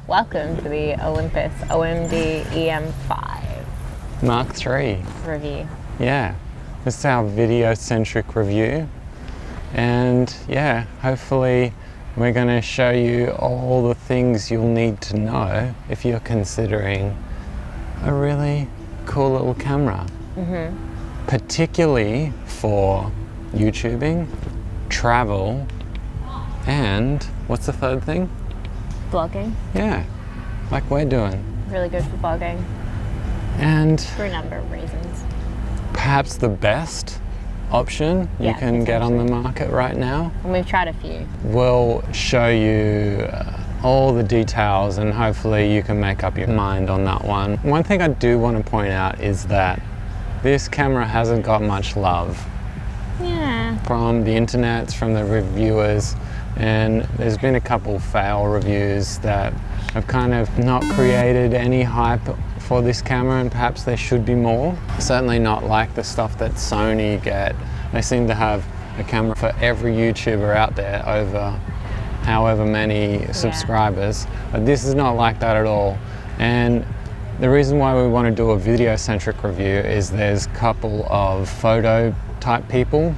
Welcome to the Olympus OMD EM5 MK3 review. Yeah, this is our video-centric review, and yeah, hopefully we're going to show you all the things you'll need to know if you're considering a really cool little camera. Particularly for YouTubing, travel, and what's the third thing? Vlogging. Yeah, like we're doing. Really good for vlogging. And for a number of reasons. Perhaps the best option you can get on the market right now. And we've tried a few. We'll show you all the details and hopefully you can make up your mind on that one. One thing I do want to point out is that this camera hasn't got much love. Yeah. From the internet, from the reviewers, and there's been a couple fail reviews that have kind of not created any hype for this camera, and perhaps there should be more. Certainly not like the stuff that Sony get. They seem to have a camera for every YouTuber out there over however many subscribers. But this is not like that at all. And the reason why we want to do a video-centric review is there's a couple of photo type people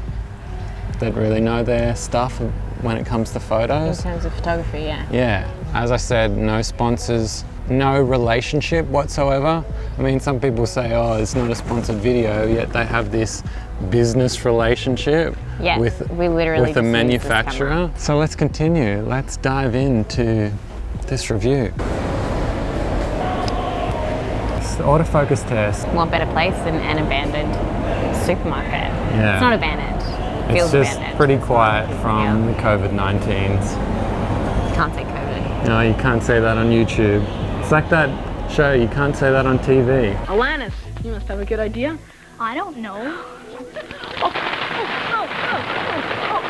that really know their stuff when it comes to photos. In terms of photography, yeah. Yeah, as I said, no sponsors, no relationship whatsoever. I mean, some people say, oh, it's not a sponsored video, yet they have this business relationship with the manufacturer. So let's continue. Let's dive into this review. It's the autofocus test. What better place than an abandoned supermarket? Yeah. It's not abandoned. It's just pretty quiet from the COVID-19s. Can't say COVID. No, you can't say that on YouTube. It's like that show, you can't say that on TV. Alanis, you must have a good idea. I don't know.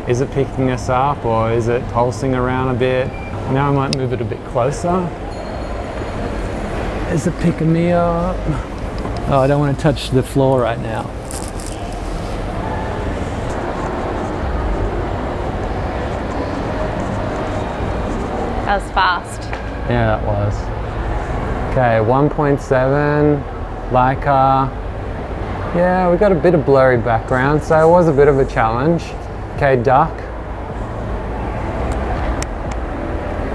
Is it picking us up or is it pulsing around a bit? Now I might move it a bit closer. Is it picking me up? Oh, I don't want to touch the floor right now. That was fast. Yeah, that was. Okay, 1.7, Leica. Yeah, we got a bit of blurry background, so it was a bit of a challenge. Okay, duck.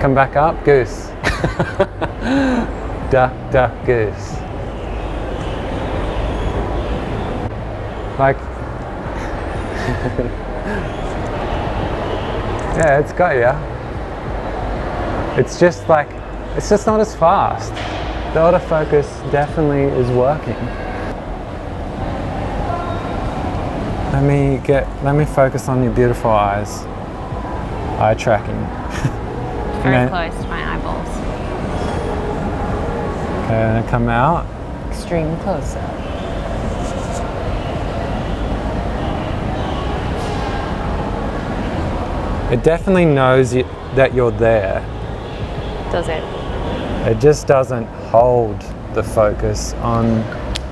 Come back up, goose. Duck, duck, goose. Like, yeah, it's got ya. It's just like, it's just not as fast. The autofocus definitely is working. Let me focus on your beautiful eyes. Eye tracking. Very close to my eyeballs. Okay, and then come out. Extreme close up. It definitely knows that you're there. Does it? It just doesn't hold the focus on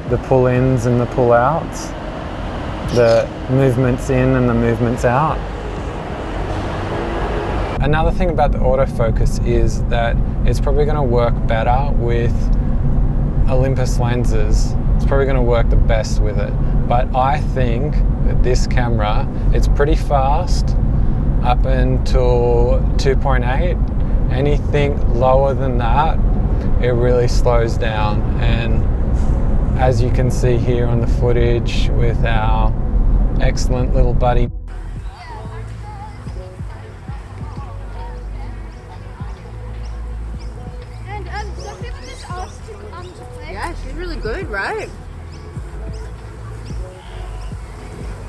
the pull-ins and the pull-outs, the movements in and the movements out. Another thing about the autofocus is that it's probably going to work better with Olympus lenses. It's probably going to work the best with it. But I think that this camera, it's pretty fast up until 2.8. Anything lower than that, it really slows down. And as you can see here on the footage with our excellent little buddy. And Sophie just asked to come to play. Yeah, she's really good, right?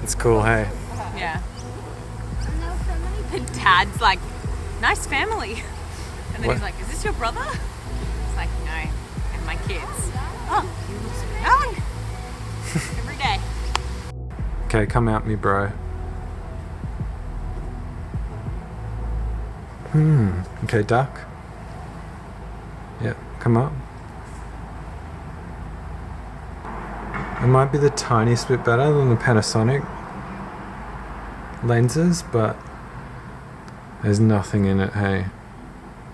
It's cool, hey? Yeah. And there were so many And Dad's like, nice family. And then he's like, is this your brother? It's like, no, and my kids. Oh, you look so young. Every day. Okay, come out me, bro. Okay, duck. Yeah, come up. It might be the tiniest bit better than the Panasonic lenses, but there's nothing in it, hey.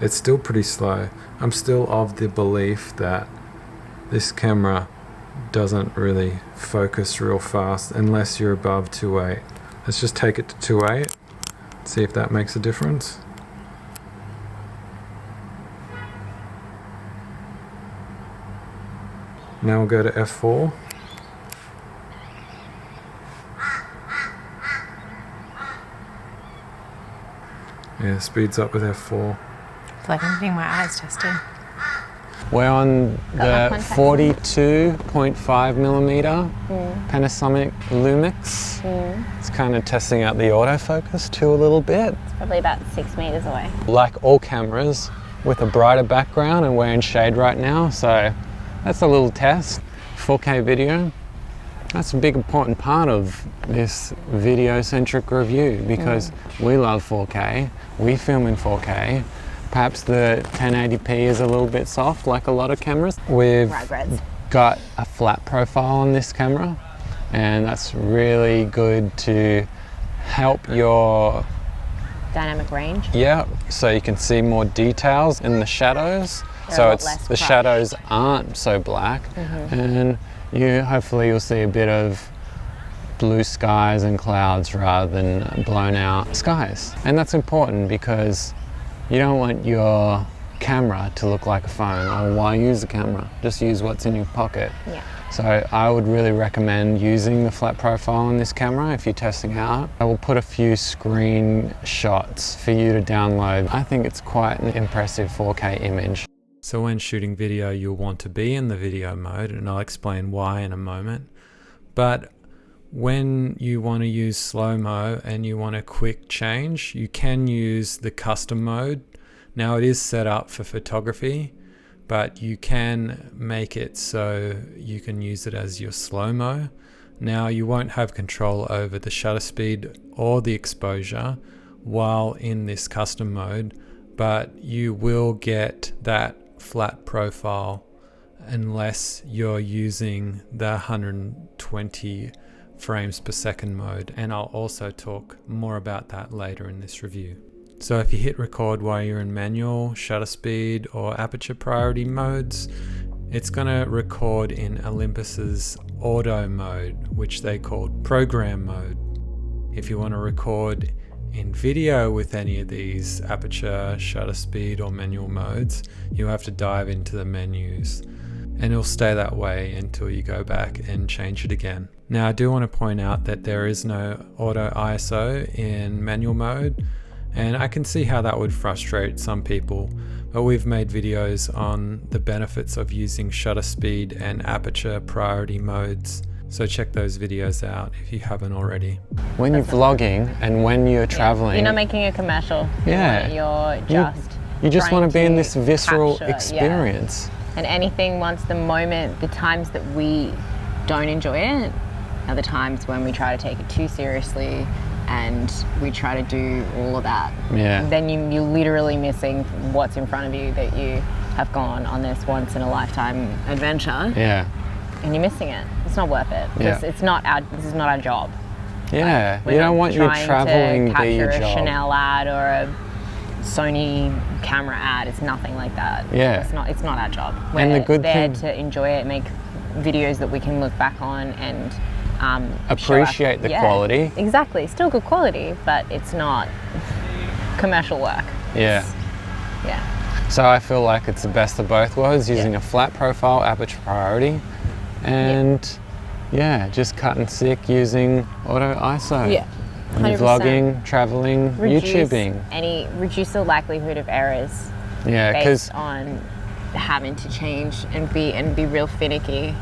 it's still pretty slow. I'm still of the belief that this camera doesn't really focus real fast unless you're above 2.8. Let's just take it to 2.8, see if that makes a difference. Now we'll go to f4. Yeah, speeds up with f4. It's like I'm getting my eyes tested. We're on the 42.5mm Panasonic Lumix. It's kind of testing out the autofocus too a little bit. It's probably about 6 meters away. Like all cameras, with a brighter background, and we're in shade right now, so that's a little test. 4K video. That's a big important part of this video-centric review because we love 4K, we film in 4K. Perhaps the 1080p is a little bit soft, like a lot of cameras. We've got a flat profile on this camera, and that's really good to help your dynamic range. Yeah, so you can see more details in the shadows. So the shadows aren't so black, and hopefully you'll see a bit of blue skies and clouds rather than blown out skies. And that's important because you don't want your camera to look like a phone. Or why use the camera? Just use what's in your pocket. Yeah. So I would really recommend using the flat profile on this camera if you're testing out. I will put a few screenshots for you to download. I think it's quite an impressive 4K image. So when shooting video, you'll want to be in the video mode, and I'll explain why in a moment. But when you want to use slow-mo and you want a quick change, you can use the custom mode. Now it is set up for photography, but you can make it so you can use it as your slow-mo. Now you won't have control over the shutter speed or the exposure while in this custom mode, but you will get that flat profile unless you're using the 120 frames per second mode, and I'll also talk more about that later in this review. So if you hit record while you're in manual, shutter speed or aperture priority modes, it's going to record in Olympus's auto mode, which they called program mode. If you want to record in video with any of these aperture, shutter speed or manual modes, you have to dive into the menus, and it'll stay that way until you go back and change it again. Now I do want to point out that there is no auto ISO in manual mode, and I can see how that would frustrate some people, but we've made videos on the benefits of using shutter speed and aperture priority modes, so check those videos out if you haven't already. When you're vlogging and when you're traveling, you're not making a commercial. Yeah, you just want to be in this visceral experience. Yeah. And anything, once the moment, the times that we don't enjoy it are the times when we try to take it too seriously and we try to do all of that. Yeah. Then you're literally missing what's in front of you, that you have gone on this once in a lifetime adventure. Yeah. And you're missing it. It's not worth it. Yeah. This is not our job. Yeah. You don't want your traveling to be your job. A Chanel ad or a Sony camera ad. It's nothing like that. Yeah. It's not our job. We're and the good there thing, to enjoy it, make videos that we can look back on and appreciate the quality. Exactly. Still good quality, but it's not commercial work. Yeah. Yeah. So I feel like it's the best of both worlds, using a flat profile, aperture priority, and just cut and sick using auto ISO. Yeah. 100%. When you're vlogging, traveling, YouTubing. Reduce the likelihood of errors. Yeah, based on having to change and be real finicky.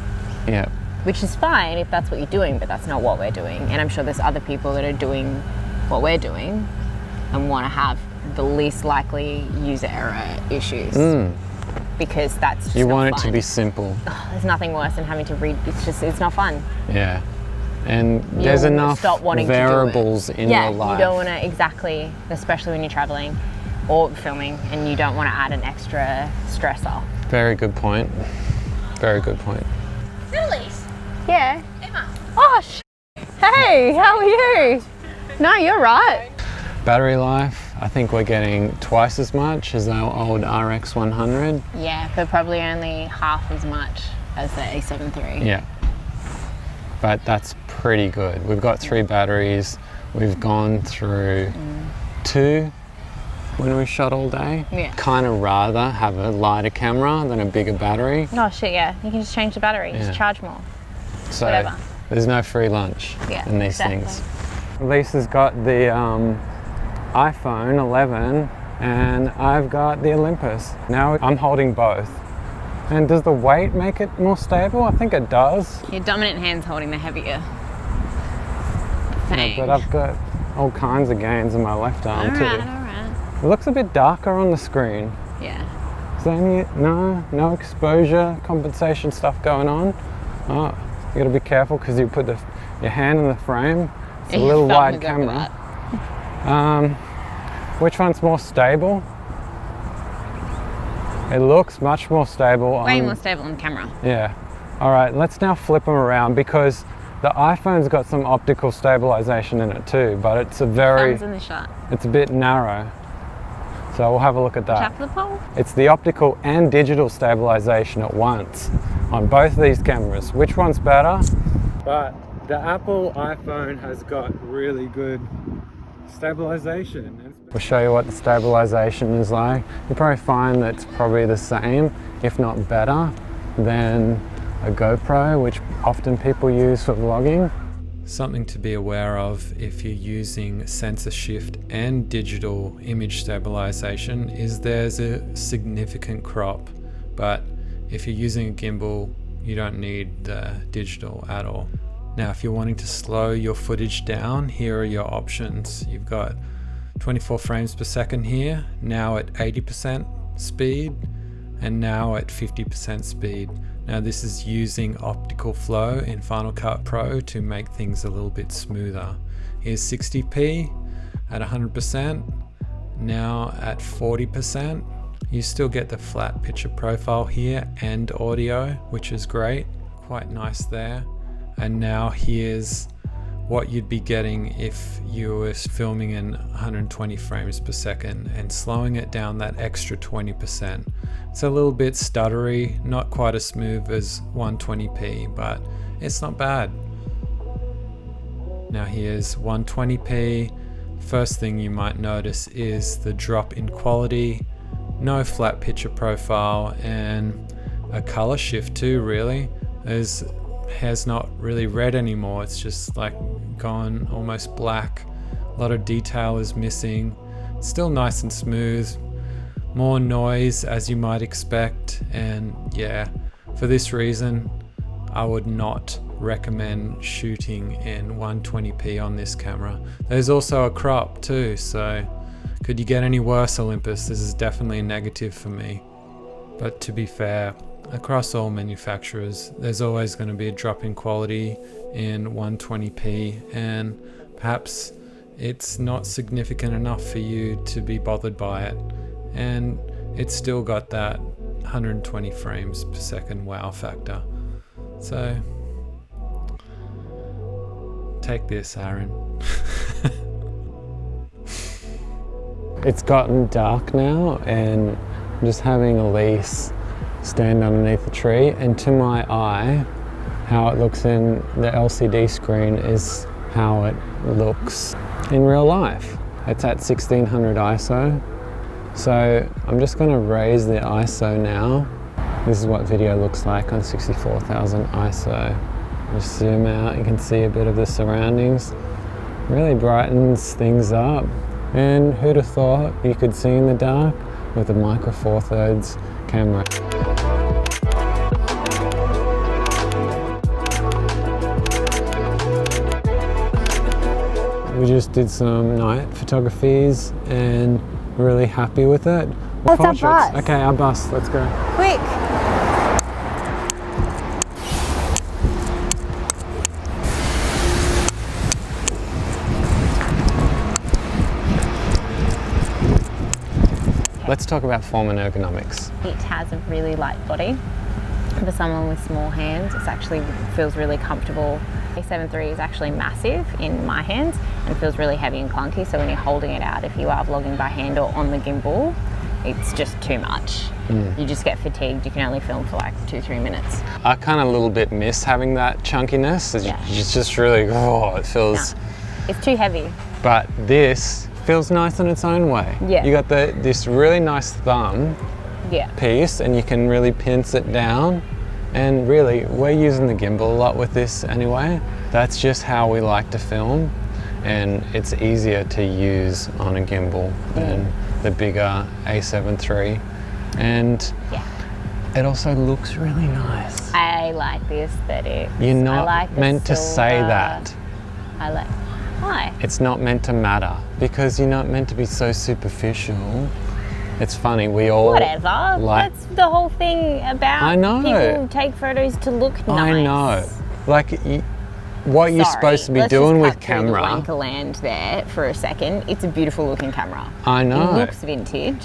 Yeah. Which is fine if that's what you're doing, but that's not what we're doing. And I'm sure there's other people that are doing what we're doing and want to have the least likely user error issues. Because that's just you not want fun. It to be simple. There's nothing worse than having to read. It's not fun. Yeah. And there's enough variables in your life. You don't want to, exactly, especially when you're traveling or filming, and you don't want to add an extra stressor. Very good point. Very good point. Annalise. Yeah. Emma. Oh, hey, how are you? No, you're right. Battery life, I think we're getting twice as much as our old RX 100. Yeah, but probably only half as much as the A7 III. Yeah, but that's pretty good. We've got 3 batteries. We've gone through 2 when we shot all day. Yeah. Kind of rather have a lighter camera than a bigger battery. Oh shit, yeah. You can just change the battery, Yeah. just charge more. So Whatever. there's no free lunch in these exactly. things. Lisa's got the iPhone 11 and I've got the Olympus. Now I'm holding both. And does the weight make it more stable? I think it does. Your dominant hand's holding the heavier thing. Yeah, but I've got all kinds of gains in my left arm too. Alright. It looks a bit darker on the screen. Yeah. Is there any, no exposure compensation stuff going on? Oh, you gotta be careful because you put your hand in the frame. It's a little wide camera. Which one's more stable? It looks much more stable. Way more stable on camera. Yeah. All right, let's now flip them around because the iPhone's got some optical stabilization in it too, but it's Thumbs in the shot. it's a bit narrow. So we'll have a look at that. Tap the pole. It's the optical and digital stabilization at once on both of these cameras. Which one's better? But the Apple iPhone has got really good stabilization. We'll show you what the stabilization is like. You'll probably find that it's probably the same, if not better, than a GoPro, which often people use for vlogging. Something to be aware of if you're using sensor shift and digital image stabilization is there's a significant crop, but if you're using a gimbal, you don't need the digital at all. Now, if you're wanting to slow your footage down, here are your options. You've got 24 frames per second here, now at 80% speed, and now at 50% speed. Now this is using optical flow in Final Cut Pro to make things a little bit smoother. Here's 60p at 100%, now at 40%. You still get the flat picture profile here and audio, which is great, quite nice there. And now here's what you'd be getting if you were filming in 120 frames per second and slowing it down that extra 20%. It's a little bit stuttery, not quite as smooth as 120p, but it's not bad. Now here's 120p. First thing you might notice is the drop in quality, no flat picture profile, and a color shift too, really. Hair's not really red anymore, it's just like gone almost black. A lot of detail is missing. It's still nice and smooth, more noise as you might expect, and yeah, for this reason I would not recommend shooting in 120p on this camera. There's also a crop too, so could you get any worse, Olympus? This is definitely a negative for me. But to be fair, across all manufacturers, there's always going to be a drop in quality in 120p, and perhaps it's not significant enough for you to be bothered by it, and it's still got that 120 frames per second wow factor. So take this, Aaron. It's gotten dark now, and I'm just having Elise stand underneath the tree, and to my eye, how it looks in the LCD screen is how it looks in real life. It's at 1600 ISO. So I'm just going to raise the ISO now. This is what video looks like on 64,000 ISO. Just zoom out, you can see a bit of the surroundings. Really brightens things up. And who'd have thought you could see in the dark with a Micro Four Thirds camera. We just did some night photographies and really happy with it. That's our bus. Okay, our bus, let's go. Quick! Let's talk about form and ergonomics. It has a really light body. For someone with small hands, it actually feels really comfortable. A7 III is actually massive in my hands and feels really heavy and clunky, so when you're holding it out, if you are vlogging by hand or on the gimbal, it's just too much. You just get fatigued. You can only film for like 2-3 minutes. I kind of a little bit miss having that chunkiness. It's just really, it feels... No, it's too heavy. But this feels nice in its own way. Yeah. You got this really nice thumb piece, and you can really pinch it down. And really, we're using the gimbal a lot with this anyway. That's just how we like to film, and it's easier to use on a gimbal than the bigger A7 III. And it also looks really nice. I like the aesthetic. You're not like meant to say that. I like... Why? It's not meant to matter, because you're not meant to be so superficial. It's funny, we all... Whatever. That's the whole thing about I know. people take photos to look nice. I know. Like, what you're supposed to be doing with camera... Let's just cut through the wankerland there for a second. It's a beautiful looking camera. I know. It looks vintage.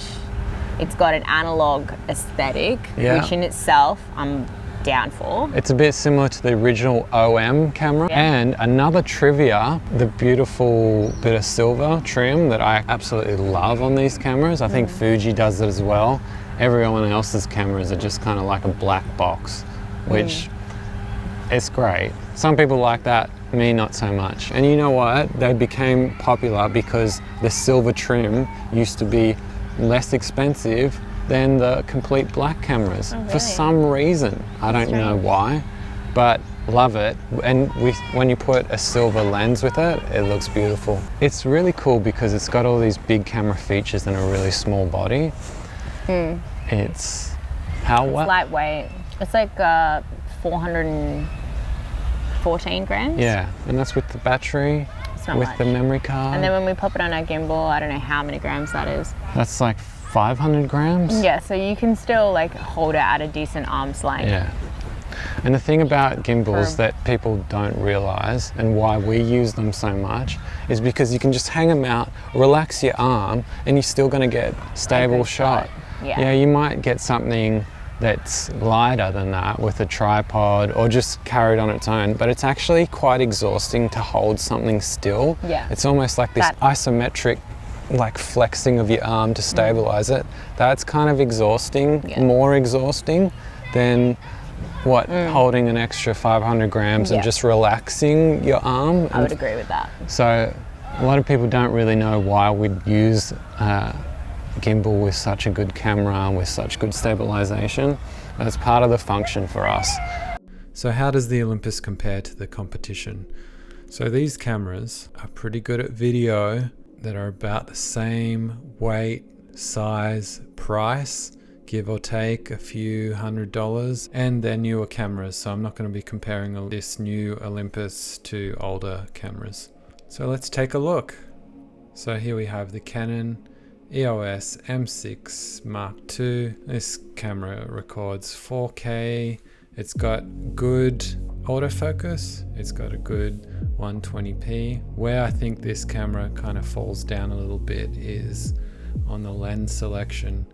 It's got an analog aesthetic, which in itself I'm down for. It's a bit similar to the original OM camera. And another trivia, the beautiful bit of silver trim that I absolutely love on these cameras. I think Fuji does it as well. Everyone else's cameras are just kind of like a black box, which is great. Some people like that, me not so much. And you know what? They became popular because the silver trim used to be less expensive than the complete black cameras for some reason. I don't know why, but love it. And when you put a silver lens with it, it looks beautiful. It's really cool because it's got all these big camera features in a really small body. It's lightweight. It's like 414 grams. Yeah, and that's with the battery, with the memory card. And then when we pop it on our gimbal, I don't know how many grams that is. That's like 500 grams? Yeah, so you can still like hold it at a decent arm's length. Yeah. And the thing about gimbals that people don't realize, and why we use them so much, is because you can just hang them out, relax your arm, and you're still going to get stable shot. Yeah, you might get something that's lighter than that with a tripod or just carried on its own, but it's actually quite exhausting to hold something still. Yeah. It's almost like this isometric like flexing of your arm to stabilize it. That's kind of exhausting, more exhausting than holding an extra 500 grams and just relaxing your arm. I would agree with that. So a lot of people don't really know why we'd use a gimbal with such a good camera and with such good stabilization. That's part of the function for us. So how does the Olympus compare to the competition? So these cameras are pretty good at video, that are about the same weight, size, price, give or take a few $100s, and they're newer cameras, so I'm not going to be comparing this new Olympus to older cameras. So let's take a look. So here we have the Canon EOS M6 Mark II. This camera records 4K. It's got good autofocus. It's got a good 120p. Where I think this camera kind of falls down a little bit is on the lens selection.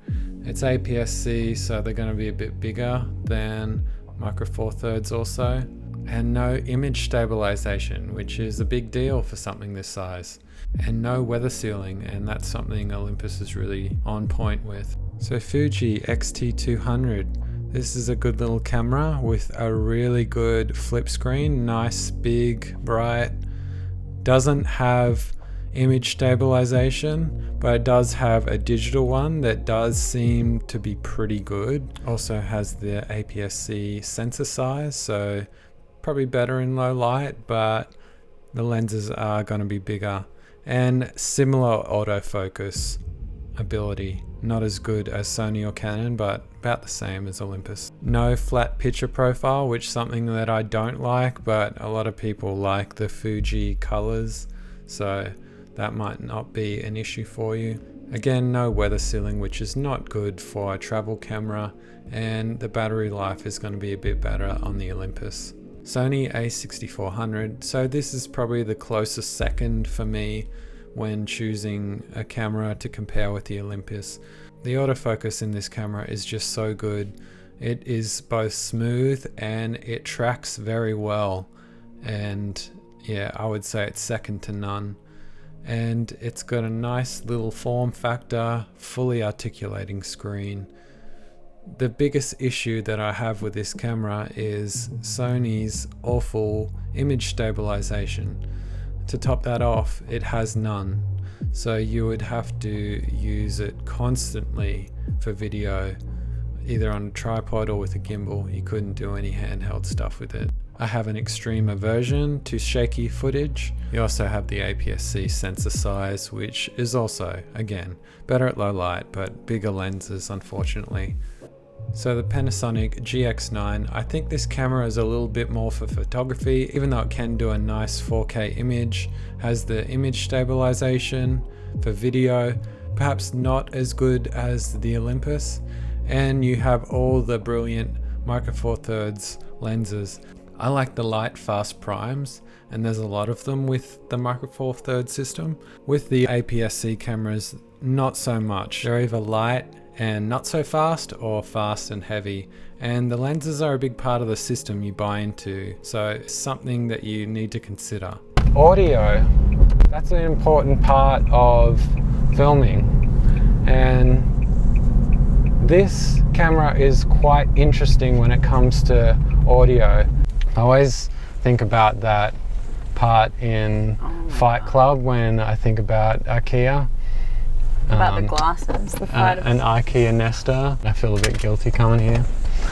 It's APS-C, so they're going to be a bit bigger than Micro Four Thirds also, and no image stabilization, which is a big deal for something this size, and no weather sealing, and that's something Olympus is really on point with. So Fuji X-T200. This is a good little camera with a really good flip screen, nice, big, bright. Doesn't have image stabilization, but it does have a digital one that does seem to be pretty good. Also has the APS-C sensor size, so probably better in low light, but the lenses are going to be bigger. And similar autofocus ability. Not as good as Sony or Canon, but about the same as Olympus. No flat picture profile, which is something that I don't like, but a lot of people like the Fuji colors, so that might not be an issue for you. Again, no weather sealing, which is not good for a travel camera, and the battery life is going to be a bit better on the Olympus. Sony a6400, so this is probably the closest second for me when choosing a camera to compare with the Olympus. The autofocus in this camera is just so good, It is both smooth and it tracks very well, and yeah, I would say it's second to none. And it's got a nice little form factor, fully articulating screen. The biggest issue that I have with this camera is Sony's awful image stabilization. To top that off, it has none. So you would have to use it constantly for video, either on a tripod or with a gimbal. You couldn't do any handheld stuff with it. I have an extreme aversion to shaky footage. You also have the APS-C sensor size, which is also, again, better at low light, but bigger lenses, unfortunately. So the Panasonic GX9, I think this camera is a little bit more for photography, even though it can do a nice 4K image, has the image stabilization for video, perhaps not as good as the Olympus, and you have all the brilliant Micro Four Thirds lenses. I like the light fast primes, and there's a lot of them with the Micro Four Thirds system. With the APS-C cameras, not so much. They're either light and not so fast, or fast and heavy. And the lenses are a big part of the system you buy into, so it's something that you need to consider. Audio, that's an important part of filming. And this camera is quite interesting when it comes to audio. I always think about that part in Fight Club when I think about IKEA. About the glasses, the fight of an IKEA Nesta. I feel a bit guilty coming here.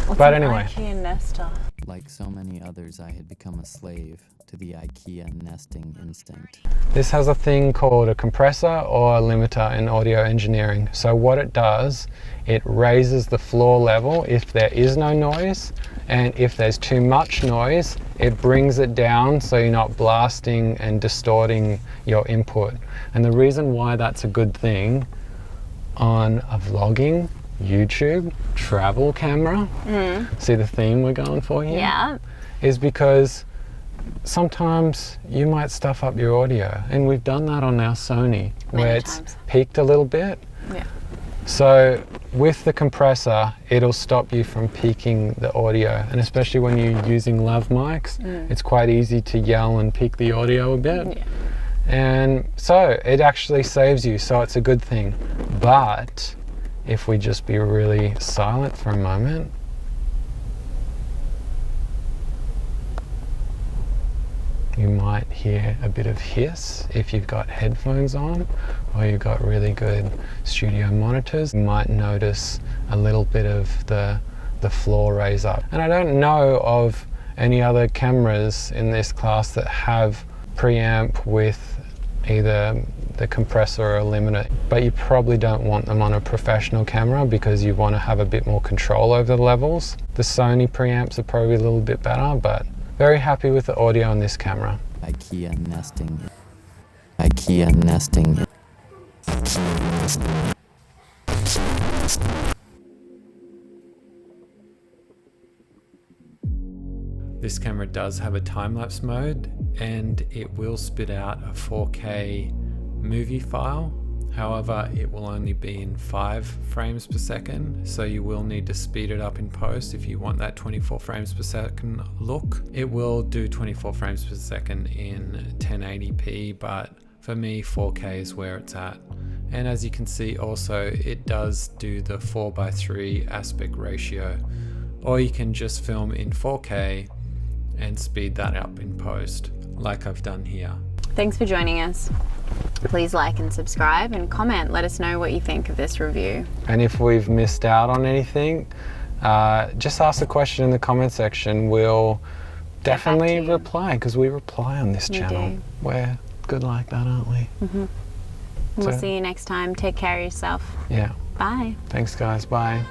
What's But an anyway. IKEA Nesta? Like so many others, I had become a slave to the IKEA nesting instinct. This has a thing called a compressor or a limiter in audio engineering. So what it does, it raises the floor level if there is no noise, and if there's too much noise, it brings it down so you're not blasting and distorting your input. And the reason why that's a good thing on a vlogging, YouTube, travel camera, see the theme we're going for here? Yeah. Is because sometimes you might stuff up your audio, and we've done that on our Sony where it's peaked a little bit. Yeah. So with the compressor, it'll stop you from peaking the audio, and especially when you're using lav mics, it's quite easy to yell and peak the audio a bit. Yeah. And so it actually saves you, so it's a good thing. But if we just be really silent for a moment, you might hear a bit of hiss if you've got headphones on or you've got really good studio monitors. You might notice a little bit of the floor raise up. And I don't know of any other cameras in this class that have preamp with either the compressor or a limiter, but you probably don't want them on a professional camera because you want to have a bit more control over the levels. The Sony preamps are probably a little bit better, but very happy with the audio on this camera. IKEA nesting. IKEA nesting. This camera does have a time-lapse mode, and it will spit out a 4K movie file. However, it will only be in 5 frames per second, so you will need to speed it up in post if you want that 24 frames per second look. It will do 24 frames per second in 1080p, but for me 4K is where it's at. And as you can see also, it does do the 4:3 aspect ratio, or you can just film in 4K and speed that up in post like I've done here. Thanks for joining us. Please like and subscribe and comment. Let us know what you think of this review. And if we've missed out on anything, just ask the question in the comment section. We'll definitely reply, because we reply on this channel. do. We're good like that, aren't we? We'll see you next time. Take care of yourself. Yeah. Bye. Thanks guys, bye.